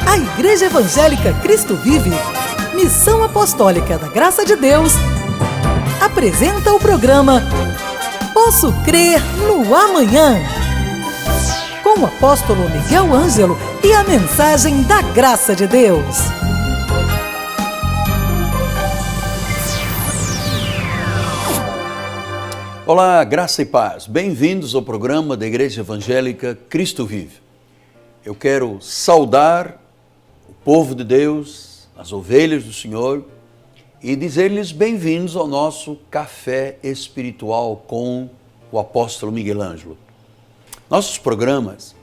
A Igreja Evangélica Cristo Vive, Missão Apostólica da Graça de Deus, apresenta o programa Posso Crer no Amanhã, com o apóstolo Miguel Ângelo e a mensagem da Graça de Deus. Olá, graça e paz. Bem-vindos ao programa da Igreja Evangélica Cristo Vive. Eu quero saudar o povo de Deus, as ovelhas do Senhor, e dizer-lhes bem-vindos ao nosso café espiritual com o apóstolo Miguel Ângelo. Nossos programas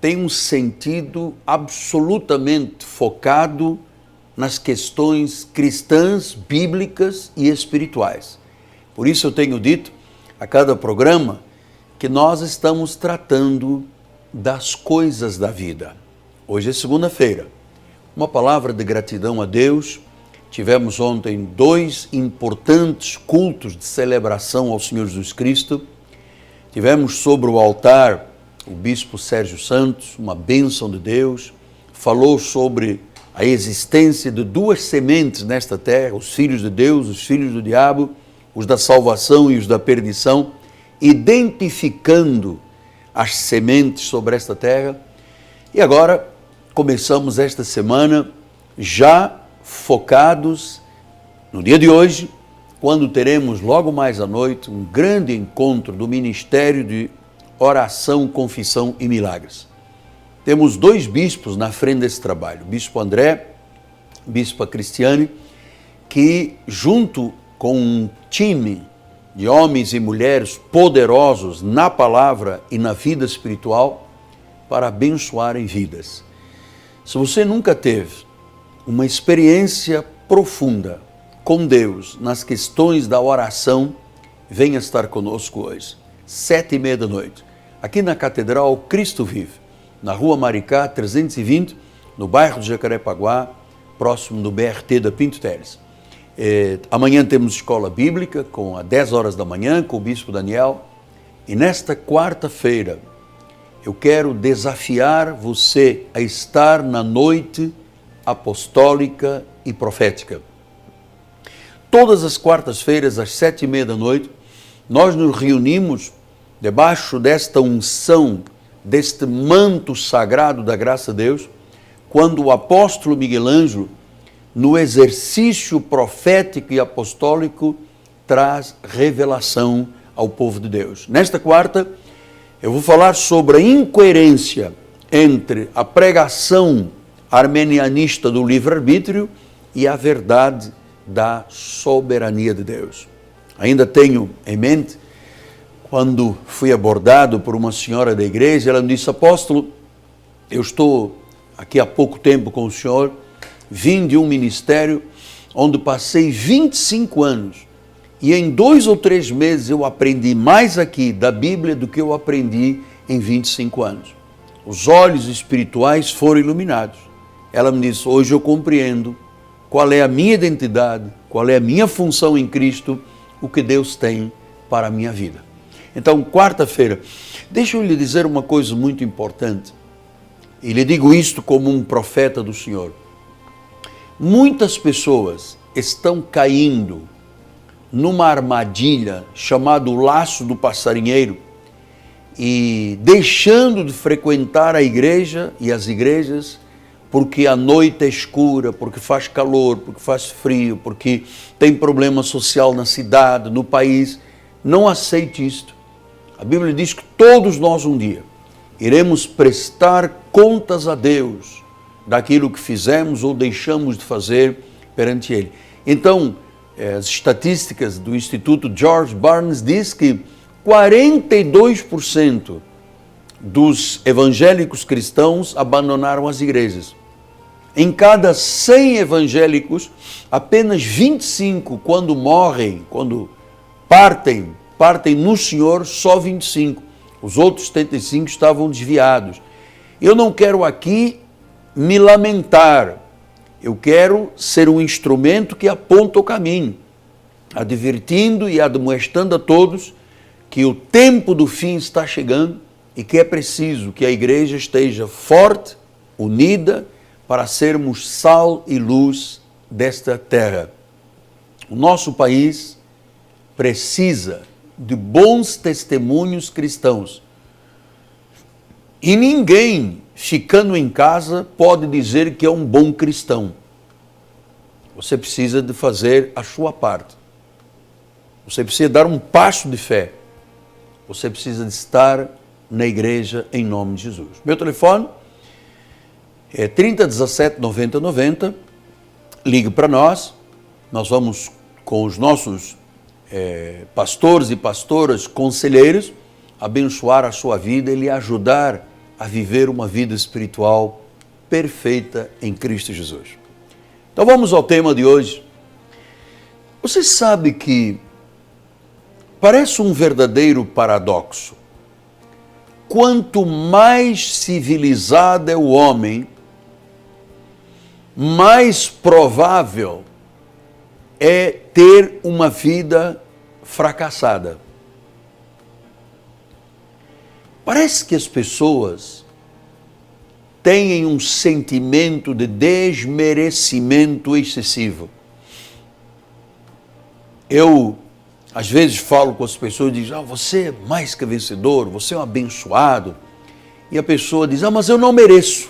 têm um sentido absolutamente focado nas questões cristãs, bíblicas e espirituais. Por isso eu tenho dito a cada programa que nós estamos tratando das coisas da vida. Hoje é segunda-feira. Uma palavra de gratidão a Deus. Tivemos ontem 2 importantes cultos de celebração ao Senhor Jesus Cristo. Tivemos sobre o altar o bispo Sérgio Santos, uma bênção de Deus. Falou sobre a existência de 2 sementes nesta terra, os filhos de Deus, os filhos do diabo, os da salvação e os da perdição, identificando as sementes sobre esta terra. E agora começamos esta semana já focados no dia de hoje, quando teremos logo mais à noite um grande encontro do Ministério de Oração, Confissão e Milagres. Temos 2 bispos na frente desse trabalho, o bispo André, bispa Cristiane, que junto com um time de homens e mulheres poderosos na palavra e na vida espiritual para abençoarem vidas. Se você nunca teve uma experiência profunda com Deus nas questões da oração, venha estar conosco hoje, 7h30 da noite, aqui na Catedral Cristo Vive, na Rua Maricá 320, no bairro de Jacarepaguá, próximo do BRT da Pinto Teles. Amanhã temos escola bíblica às 10 horas da manhã com o bispo Daniel, e nesta quarta-feira eu quero desafiar você a estar na noite apostólica e profética. Todas as quartas-feiras às 7h30 da noite nós nos reunimos debaixo desta unção, deste manto sagrado da graça de Deus, quando o apóstolo Miguel Ângelo, no exercício profético e apostólico, traz revelação ao povo de Deus. Nesta quarta, eu vou falar sobre a incoerência entre a pregação armenianista do livre-arbítrio e a verdade da soberania de Deus. Ainda tenho em mente, quando fui abordado por uma senhora da igreja, ela me disse: apóstolo, eu estou aqui há pouco tempo com o senhor, vim de um ministério onde passei 25 anos e em 2 ou 3 meses eu aprendi mais aqui da Bíblia do que eu aprendi em 25 anos. Os olhos espirituais foram iluminados. Ela me disse: hoje eu compreendo qual é a minha identidade, qual é a minha função em Cristo, o que Deus tem para a minha vida. Então, quarta-feira, deixa eu lhe dizer uma coisa muito importante, e lhe digo isto como um profeta do Senhor. Muitas pessoas estão caindo numa armadilha chamada o laço do passarinheiro e deixando de frequentar a igreja e as igrejas porque a noite é escura, porque faz calor, porque faz frio, porque tem problema social na cidade, no país. Não aceite isto. A Bíblia diz que todos nós um dia iremos prestar contas a Deus daquilo que fizemos ou deixamos de fazer perante Ele. Então, as estatísticas do Instituto George Barnes diz que 42% dos evangélicos cristãos abandonaram as igrejas. Em cada 100 evangélicos, apenas 25, quando morrem, quando partem no Senhor, só 25. Os outros 75 estavam desviados. Eu não quero aqui me lamentar, eu quero ser um instrumento que aponta o caminho, advertindo e admoestando a todos que o tempo do fim está chegando e que é preciso que a igreja esteja forte, unida, para sermos sal e luz desta terra. O nosso país precisa de bons testemunhos cristãos. E ninguém, ficando em casa, pode dizer que é um bom cristão. Você precisa de fazer a sua parte. Você precisa dar um passo de fé. Você precisa de estar na igreja em nome de Jesus. Meu telefone é 3017 90 90. Ligue para nós. Nós vamos com os nossos pastores e pastoras, conselheiros, abençoar a sua vida e lhe ajudar a viver uma vida espiritual perfeita em Cristo Jesus. Então vamos ao tema de hoje. Você sabe que parece um verdadeiro paradoxo. Quanto mais civilizado é o homem, mais provável é ter uma vida fracassada. Parece que as pessoas têm um sentimento de desmerecimento excessivo. Eu, às vezes, falo com as pessoas e digo, você é mais que vencedor, você é um abençoado. E a pessoa diz, mas eu não mereço.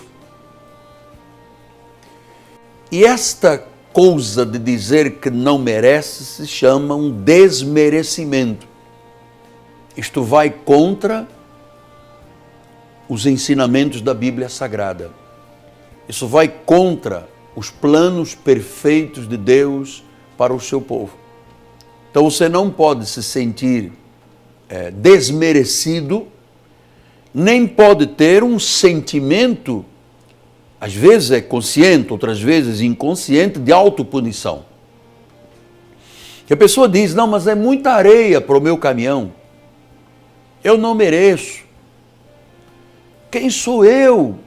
E esta coisa de dizer que não merece se chama um desmerecimento. Isto vai contra os ensinamentos da Bíblia Sagrada. Isso vai contra os planos perfeitos de Deus para o seu povo. Então você não pode se sentir desmerecido, nem pode ter um sentimento, às vezes é consciente, outras vezes inconsciente, de autopunição. Que a pessoa diz, não, mas é muita areia para o meu caminhão, eu não mereço. Quem sou eu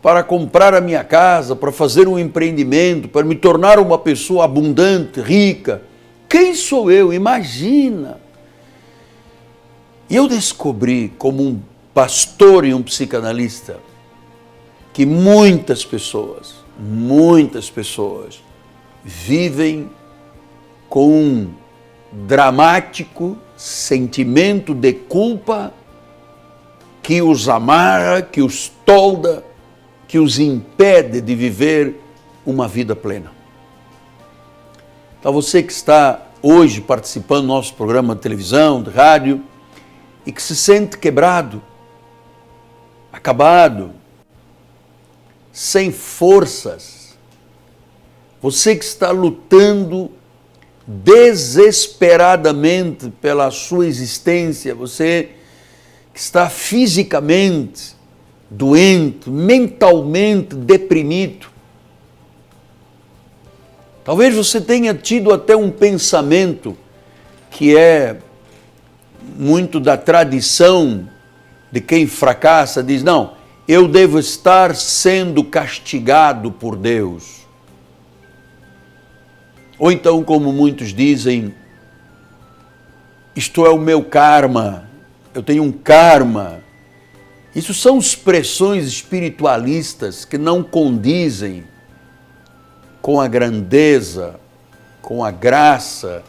para comprar a minha casa, para fazer um empreendimento, para me tornar uma pessoa abundante, rica? Quem sou eu? Imagina! E eu descobri, como um pastor e um psicanalista, que muitas pessoas vivem com um dramático sentimento de culpa que os amarra, que os tolda, que os impede de viver uma vida plena. Então você que está hoje participando do nosso programa de televisão, de rádio, e que se sente quebrado, acabado, sem forças, você que está lutando desesperadamente pela sua existência, você que está fisicamente doente, mentalmente deprimido. Talvez você tenha tido até um pensamento que é muito da tradição de quem fracassa, diz, não, eu devo estar sendo castigado por Deus. Ou então, como muitos dizem, isto é o meu karma, eu tenho um karma. Isso são expressões espiritualistas que não condizem com a grandeza, com a graça,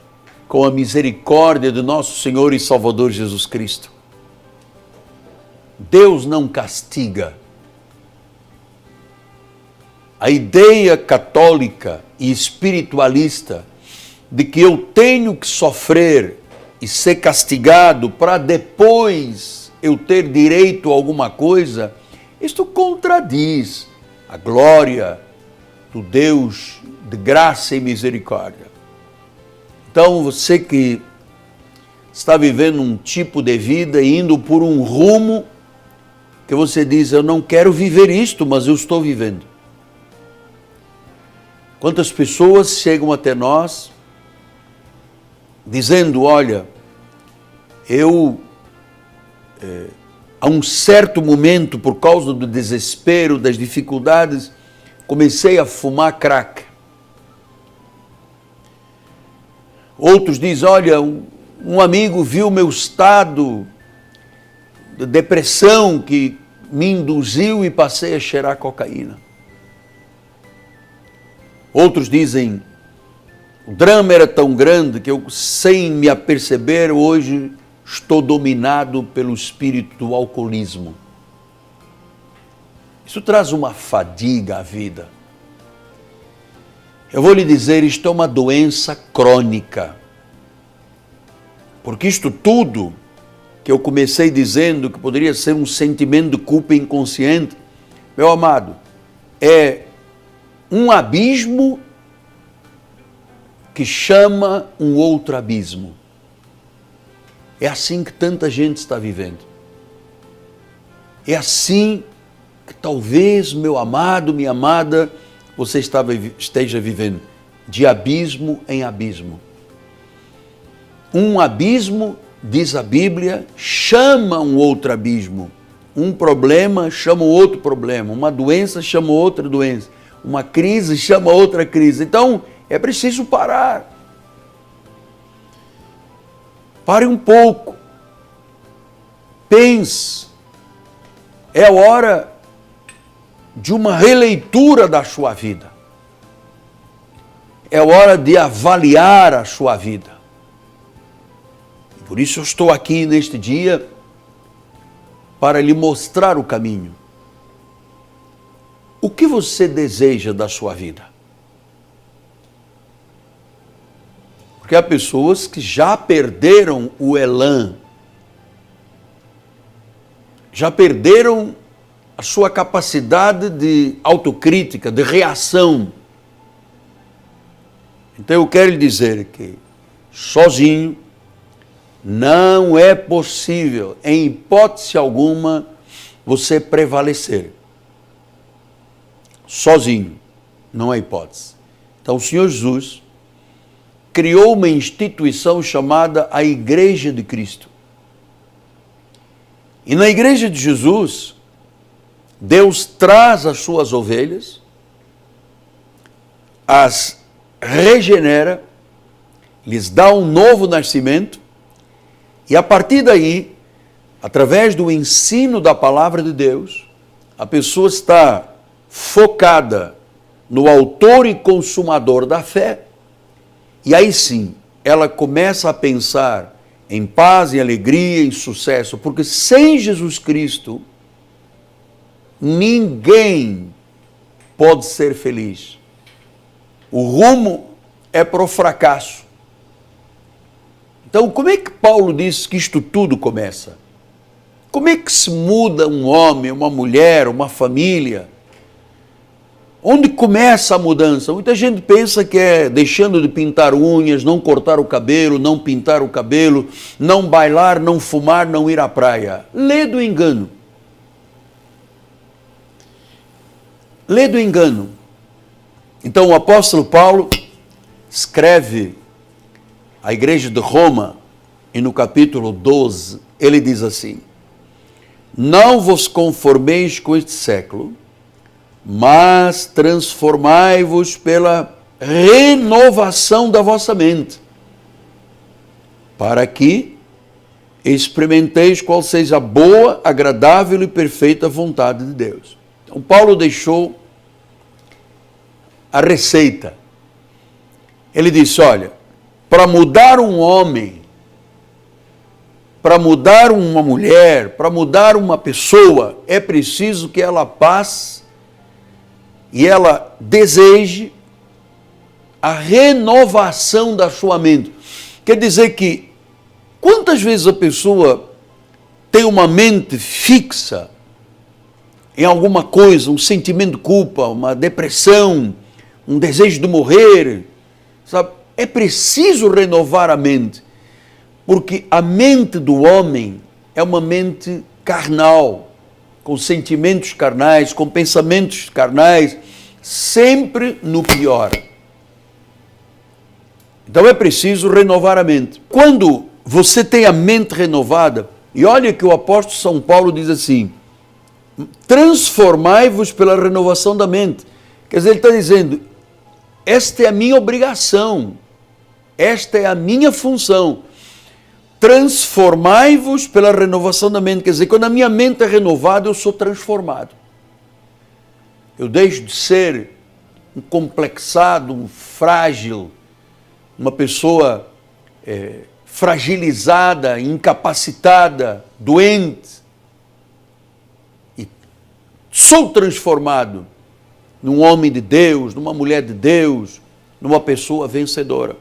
com a misericórdia de nosso Senhor e Salvador Jesus Cristo. Deus não castiga. A ideia católica e espiritualista de que eu tenho que sofrer e ser castigado para depois eu ter direito a alguma coisa, isto contradiz a glória do Deus de graça e misericórdia. Então, você que está vivendo um tipo de vida e indo por um rumo que você diz, eu não quero viver isto, mas eu estou vivendo. Quantas pessoas chegam até nós dizendo, olha, a um certo momento, por causa do desespero, das dificuldades, comecei a fumar crack. Outros dizem, olha, um amigo viu meu estado de depressão que me induziu e passei a cheirar cocaína. Outros dizem, o drama era tão grande que eu, sem me aperceber, hoje estou dominado pelo espírito do alcoolismo. Isso traz uma fadiga à vida. Eu vou lhe dizer, isto é uma doença crônica. Porque isto tudo que eu comecei dizendo que poderia ser um sentimento de culpa inconsciente, meu amado, é um abismo que chama um outro abismo. É assim que tanta gente está vivendo. É assim que talvez, meu amado, minha amada, você esteja vivendo, de abismo em abismo. Um abismo, diz a Bíblia, chama um outro abismo. Um problema chama outro problema. Uma doença chama outra doença. Uma crise chama outra crise. Então, é preciso parar. Pare um pouco. Pense. É hora de uma releitura da sua vida. É hora de avaliar a sua vida. Por isso eu estou aqui neste dia para lhe mostrar o caminho. O que você deseja da sua vida? Porque há pessoas que já perderam o elan, já perderam a sua capacidade de autocrítica, de reação. Então eu quero lhe dizer que sozinho não é possível, em hipótese alguma, você prevalecer. Sozinho, não há hipótese. Então o Senhor Jesus criou uma instituição chamada a Igreja de Cristo. E na Igreja de Jesus, Deus traz as suas ovelhas, as regenera, lhes dá um novo nascimento, e a partir daí, através do ensino da palavra de Deus, a pessoa está focada no autor e consumador da fé, e aí sim, ela começa a pensar em paz, em alegria, em sucesso, porque sem Jesus Cristo, ninguém pode ser feliz. O rumo é para o fracasso. Então, como é que Paulo diz que isto tudo começa? Como é que se muda um homem, uma mulher, uma família? Onde começa a mudança? Muita gente pensa que é deixando de pintar unhas, não cortar o cabelo, não pintar o cabelo, não bailar, não fumar, não ir à praia. Lê do engano. Lê do engano. Então o apóstolo Paulo escreve à igreja de Roma, e no capítulo 12, ele diz assim: não vos conformeis com este século, mas transformai-vos pela renovação da vossa mente, para que experimenteis qual seja a boa, agradável e perfeita vontade de Deus. Então Paulo deixou a receita. Ele disse, olha, para mudar um homem, para mudar uma mulher, para mudar uma pessoa, é preciso que ela passe e ela deseje a renovação da sua mente. Quer dizer que, quantas vezes a pessoa tem uma mente fixa em alguma coisa, um sentimento de culpa, uma depressão, um desejo de morrer, sabe? É preciso renovar a mente, porque a mente do homem é uma mente carnal, com sentimentos carnais, com pensamentos carnais, sempre no pior. Então é preciso renovar a mente. Quando você tem a mente renovada, e olha que o apóstolo São Paulo diz assim, transformai-vos pela renovação da mente. Quer dizer, ele está dizendo, esta é a minha obrigação, esta é a minha função. Transformai-vos pela renovação da mente. Quer dizer, quando a minha mente é renovada, eu sou transformado. Eu deixo de ser um complexado, um frágil, uma pessoa fragilizada, incapacitada, doente. E sou transformado num homem de Deus, numa mulher de Deus, numa pessoa vencedora.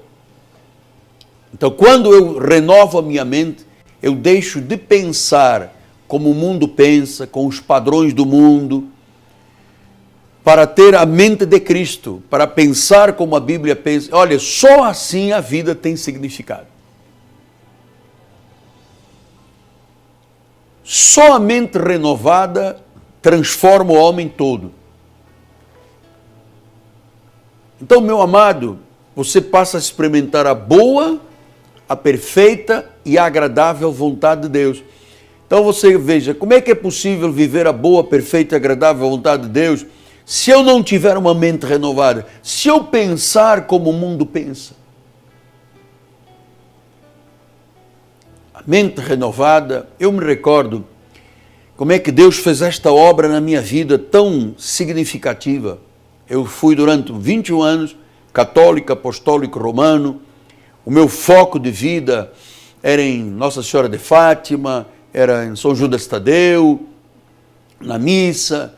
Então, quando eu renovo a minha mente, eu deixo de pensar como o mundo pensa, com os padrões do mundo, para ter a mente de Cristo, para pensar como a Bíblia pensa. Olha, só assim a vida tem significado. Só a mente renovada transforma o homem todo. Então, meu amado, você passa a experimentar a boa, a perfeita e a agradável vontade de Deus. Então você veja, como é que é possível viver a boa, perfeita e agradável vontade de Deus se eu não tiver uma mente renovada? Se eu pensar como o mundo pensa? A mente renovada, eu me recordo como é que Deus fez esta obra na minha vida tão significativa. Eu fui durante 21 anos católico, apostólico, romano. O meu foco de vida era em Nossa Senhora de Fátima, era em São Judas Tadeu, na missa,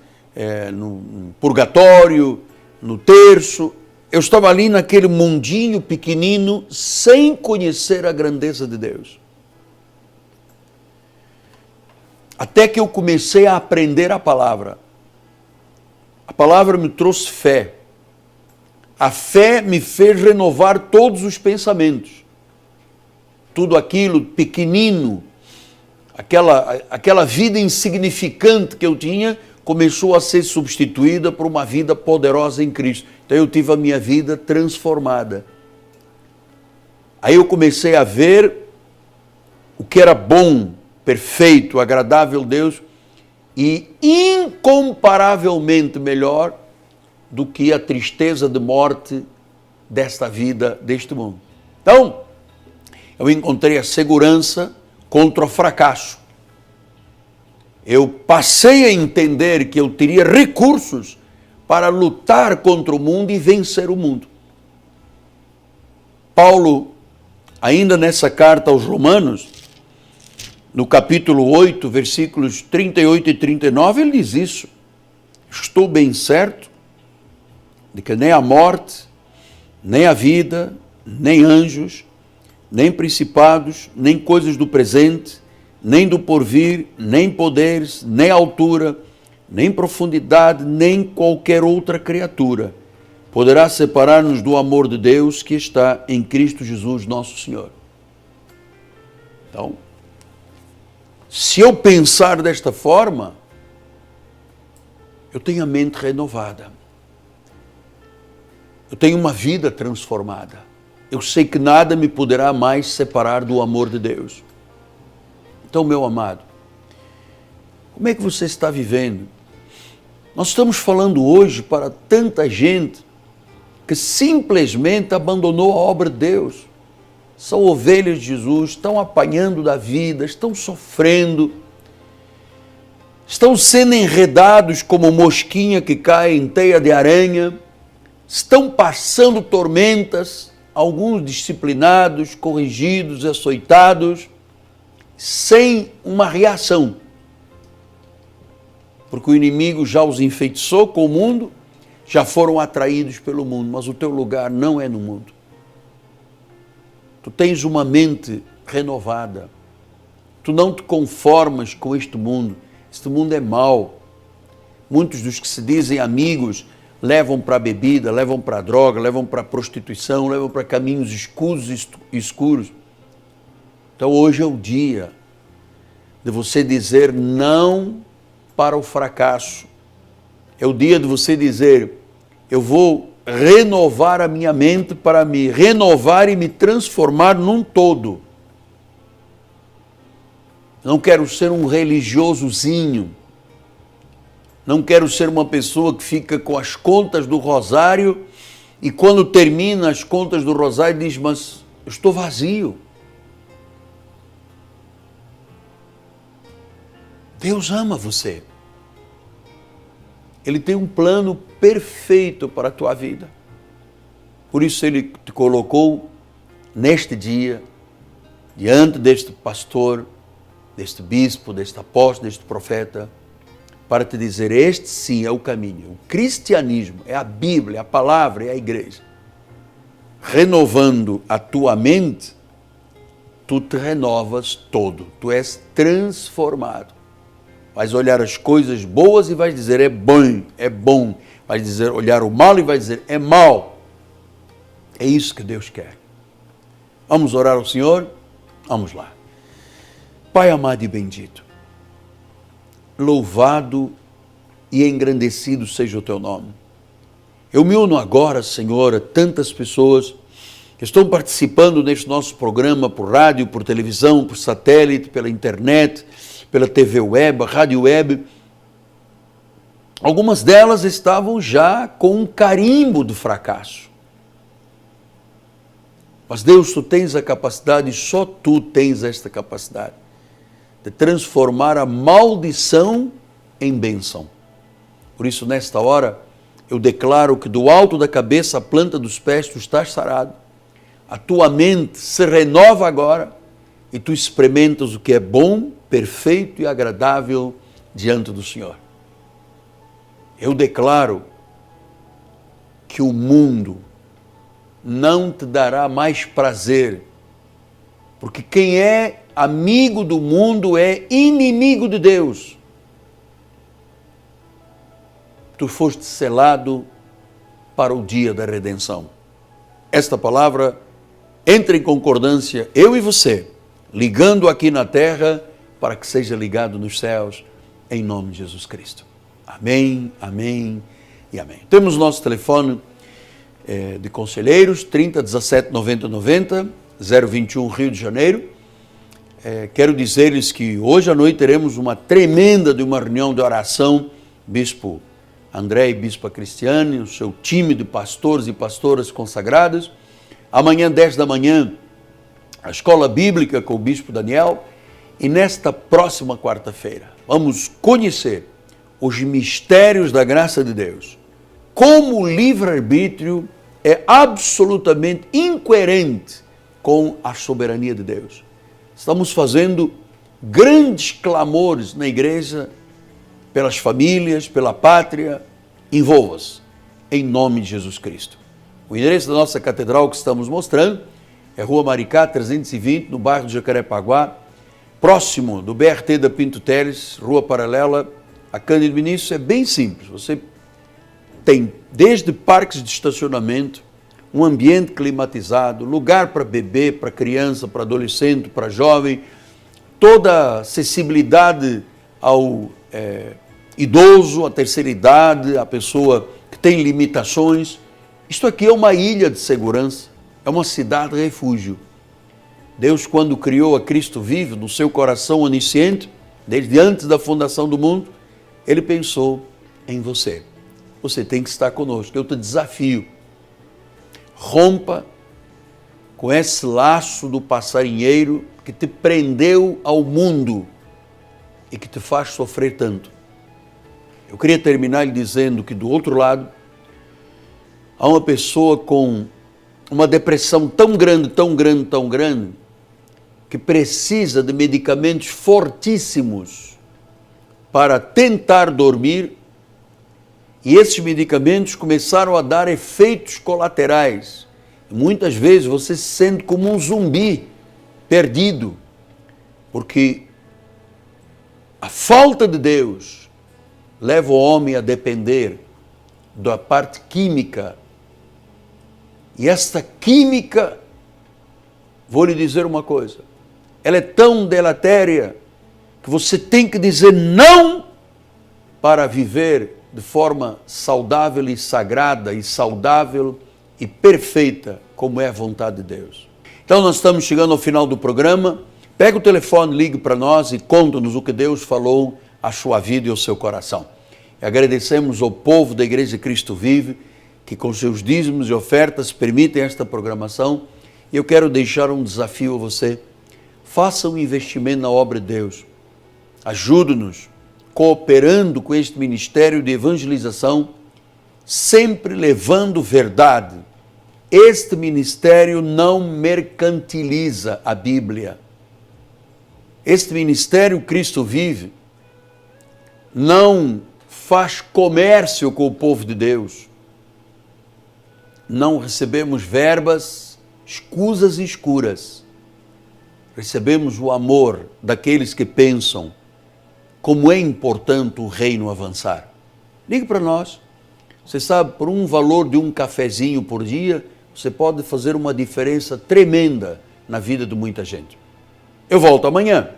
no purgatório, no terço. Eu estava ali naquele mundinho pequenino, sem conhecer a grandeza de Deus. Até que eu comecei a aprender a palavra. A palavra me trouxe fé. A fé me fez renovar todos os pensamentos. Tudo aquilo pequenino, aquela vida insignificante que eu tinha, começou a ser substituída por uma vida poderosa em Cristo. Então eu tive a minha vida transformada. Aí eu comecei a ver o que era bom, perfeito, agradável a Deus e incomparavelmente melhor do que a tristeza de morte desta vida, deste mundo. Então, eu encontrei a segurança contra o fracasso. Eu passei a entender que eu teria recursos para lutar contra o mundo e vencer o mundo. Paulo, ainda nessa carta aos Romanos, no capítulo 8, versículos 38 e 39, ele diz isso. Estou bem certo de que nem a morte, nem a vida, nem anjos, nem principados, nem coisas do presente, nem do porvir, nem poderes, nem altura, nem profundidade, nem qualquer outra criatura poderá separar-nos do amor de Deus que está em Cristo Jesus, nosso Senhor. Então, se eu pensar desta forma, eu tenho a mente renovada. Eu tenho uma vida transformada. Eu sei que nada me poderá mais separar do amor de Deus. Então, meu amado, como é que você está vivendo? Nós estamos falando hoje para tanta gente que simplesmente abandonou a obra de Deus. São ovelhas de Jesus, estão apanhando da vida, estão sofrendo, estão sendo enredados como mosquinha que cai em teia de aranha, estão passando tormentas, alguns disciplinados, corrigidos, açoitados, sem uma reação. Porque o inimigo já os enfeitiçou com o mundo, já foram atraídos pelo mundo, mas o teu lugar não é no mundo. Tu tens uma mente renovada. Tu não te conformas com este mundo. Este mundo é mau. Muitos dos que se dizem amigos levam para a bebida, levam para a droga, levam para a prostituição, levam para caminhos escuros. Então hoje é o dia de você dizer não para o fracasso. É o dia de você dizer, eu vou renovar a minha mente para me renovar e me transformar num todo. Não quero ser um religiosozinho. Não quero ser uma pessoa que fica com as contas do rosário e quando termina as contas do rosário diz, mas eu estou vazio. Deus ama você. Ele tem um plano perfeito para a tua vida. Por isso Ele te colocou neste dia, diante deste pastor, deste bispo, deste apóstolo, deste profeta, para te dizer, este sim é o caminho. O cristianismo é a Bíblia, é a palavra, é a igreja. Renovando a tua mente, tu te renovas todo, tu és transformado. Vais olhar as coisas boas e vais dizer, é bom, é bom. Vais dizer, olhar o mal e vais dizer, é mal. É isso que Deus quer. Vamos orar ao Senhor? Vamos lá. Pai amado e bendito, louvado e engrandecido seja o teu nome. Eu me uno agora, Senhor, a tantas pessoas que estão participando neste nosso programa por rádio, por televisão, por satélite, pela internet, pela TV web, rádio web. Algumas delas estavam já com um carimbo do fracasso. Mas Deus, tu tens a capacidade, só tu tens esta capacidade, de transformar a maldição em bênção. Por isso, nesta hora, eu declaro que do alto da cabeça à planta dos pés tu estás sarado. A tua mente se renova agora e tu experimentas o que é bom, perfeito e agradável diante do Senhor. Eu declaro que o mundo não te dará mais prazer, porque quem é amigo do mundo é inimigo de Deus. Tu foste selado para o dia da redenção. Esta palavra entra em concordância, eu e você, ligando aqui na terra, para que seja ligado nos céus, em nome de Jesus Cristo. Amém, amém e amém. Temos nosso telefone de conselheiros, 30 17 90 90, 021 Rio de Janeiro. Quero dizer-lhes que hoje à noite teremos uma tremenda de uma reunião de oração, Bispo André e Bispa Cristiane, o seu time de pastores e pastoras consagradas. Amanhã, 10 da manhã, a escola bíblica com o Bispo Daniel. E nesta próxima quarta-feira, vamos conhecer os mistérios da graça de Deus. Como o livre-arbítrio é absolutamente incoerente com a soberania de Deus. Estamos fazendo grandes clamores na igreja, pelas famílias, pela pátria. Envolva-se, em nome de Jesus Cristo. O endereço da nossa catedral que estamos mostrando é Rua Maricá, 320, no bairro de Jacarepaguá, próximo do BRT da Pinto Teles, rua paralela a Cândido Vinícius. É bem simples, você tem desde parques de estacionamento, um ambiente climatizado, lugar para bebê, para criança, para adolescente, para jovem, toda acessibilidade ao idoso, à terceira idade, à pessoa que tem limitações. Isto aqui é uma ilha de segurança, é uma cidade refúgio. Deus, quando criou a Cristo vivo no seu coração onisciente, desde antes da fundação do mundo, Ele pensou em você. Você tem que estar conosco. Eu te desafio. Rompa com esse laço do passarinheiro que te prendeu ao mundo e que te faz sofrer tanto. Eu queria terminar lhe dizendo que do outro lado há uma pessoa com uma depressão tão grande, tão grande, tão grande, que precisa de medicamentos fortíssimos para tentar dormir, e esses medicamentos começaram a dar efeitos colaterais. Muitas vezes você se sente como um zumbi perdido, porque a falta de Deus leva o homem a depender da parte química. E esta química, vou lhe dizer uma coisa, ela é tão deletéria que você tem que dizer não para viver de forma saudável e sagrada e saudável e perfeita, como é a vontade de Deus. Então nós estamos chegando ao final do programa. Pega o telefone, ligue para nós e conta-nos o que Deus falou à sua vida e ao seu coração. E agradecemos ao povo da Igreja Cristo Vive, que com seus dízimos e ofertas permitem esta programação. E eu quero deixar um desafio a você. Faça um investimento na obra de Deus. Ajude-nos cooperando com este ministério de evangelização, sempre levando verdade. Este ministério não mercantiliza a Bíblia. Este ministério Cristo Vive não faz comércio com o povo de Deus. Não recebemos verbas escusas e escuras. Recebemos o amor daqueles que pensam como é importante o reino avançar. Ligue para nós. Você sabe, por um valor de um cafezinho por dia, você pode fazer uma diferença tremenda na vida de muita gente. Eu volto amanhã.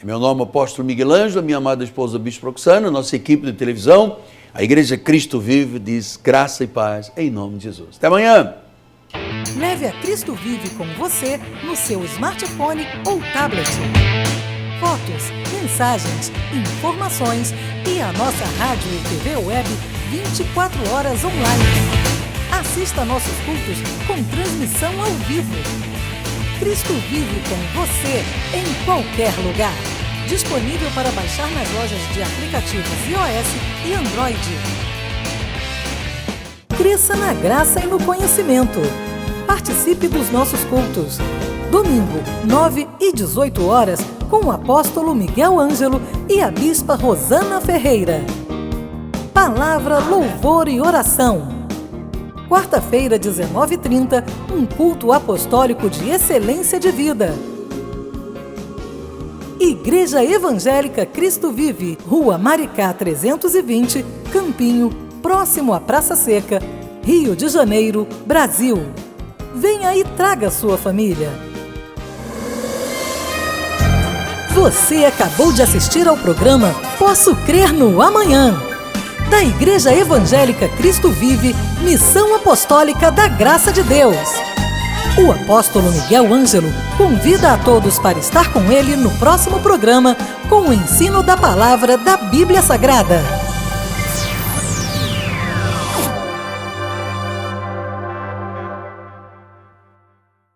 Meu nome é Apóstolo Miguel Ângelo, minha amada esposa Bispo Roxana, nossa equipe de televisão, a Igreja Cristo Vive diz graça e paz em nome de Jesus. Até amanhã! Leve a Cristo Vive com você no seu smartphone ou tablet. Fotos, mensagens, informações e a nossa rádio e TV web 24 horas online. Assista nossos cultos com transmissão ao vivo. Cristo Vive com você em qualquer lugar. Disponível para baixar nas lojas de aplicativos iOS e Android. Cresça na graça e no conhecimento. Participe dos nossos cultos. Domingo, 9 e 18 horas, com o apóstolo Miguel Ângelo e a bispa Rosana Ferreira. Palavra, louvor e oração. Quarta-feira, 19h30, um culto apostólico de excelência de vida. Igreja Evangélica Cristo Vive, Rua Maricá 320, Campinho, próximo à Praça Seca, Rio de Janeiro, Brasil. Venha e traga sua família. Você acabou de assistir ao programa Posso Crer no Amanhã, da Igreja Evangélica Cristo Vive, Missão Apostólica da Graça de Deus. O apóstolo Miguel Ângelo convida a todos para estar com ele no próximo programa com o ensino da palavra da Bíblia Sagrada.